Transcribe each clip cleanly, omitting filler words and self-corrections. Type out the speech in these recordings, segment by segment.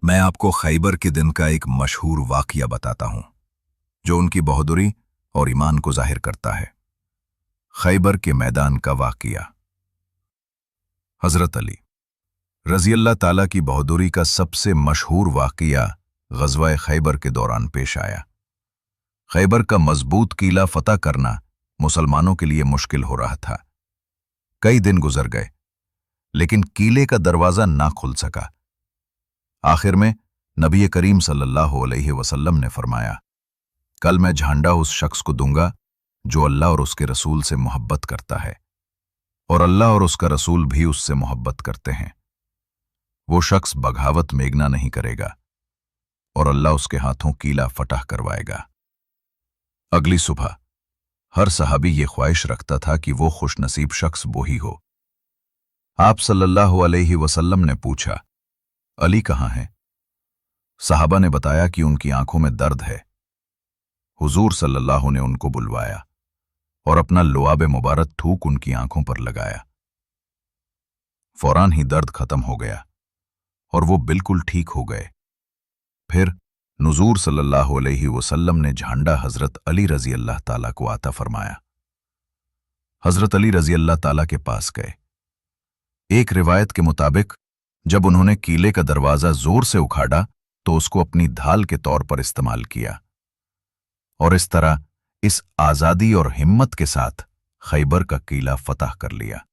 मैं आपको खैबर के दिन का एक मशहूर वाकया बताता हूं जो उनकी बहादुरी और ईमान को जाहिर करता है। खैबर के मैदान का वाकया। हजरत अली रजी अल्लाह ताला की बहादुरी का सबसे मशहूर वाकया ग़ज़वा खैबर के दौरान पेश आया। खैबर का मजबूत किला फतह करना मुसलमानों के लिए मुश्किल हो रहा था। कई दिन गुजर गए लेकिन किले का दरवाजा ना खुल सका। आखिर में नबी करीम सल्लल्लाहु अलैहि वसल्लम ने फरमाया, कल मैं झंडा उस शख्स को दूंगा जो अल्लाह और उसके रसूल से मोहब्बत करता है और अल्लाह और उसका रसूल भी उससे मोहब्बत करते हैं। वो शख्स बगावत मेघना नहीं करेगा और अल्लाह उसके हाथों कीला फतह करवाएगा। अगली सुबह हर सहाबी ये ख्वाहिश रखता था कि वो खुशनसीब शख्स वो ही हो। आप सल्लल्लाहु अलैहि वसल्लम ने पूछा, अली कहाँ है? सहाबा ने बताया कि उनकी आंखों में दर्द है। हुजूर सल्लल्लाहु ने उनको बुलवाया और अपना लुआब मुबारक थूक उनकी आंखों पर लगाया। फौरान ही दर्द खत्म हो गया और वो बिल्कुल ठीक हो गए। फिर हुजूर सल्लल्लाहु अलैहि वसल्लम ने झंडा हजरत अली रजी अल्लाह ताला को आता फरमाया। हजरत अली रजी अल्लाह ताला के पास गए। एक रिवायत के मुताबिक जब उन्होंने किले का दरवाजा जोर से उखाड़ा तो उसको अपनी ढाल के तौर पर इस्तेमाल किया और इस तरह इस आजादी और हिम्मत के साथ खैबर का किला फतह कर लिया।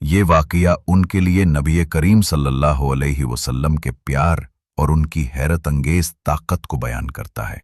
ये वाकया उनके लिए नबी करीम सल्लल्लाहु अलैहि वसल्लम के प्यार और उनकी हैरत अंगेज ताकत को बयान करता है।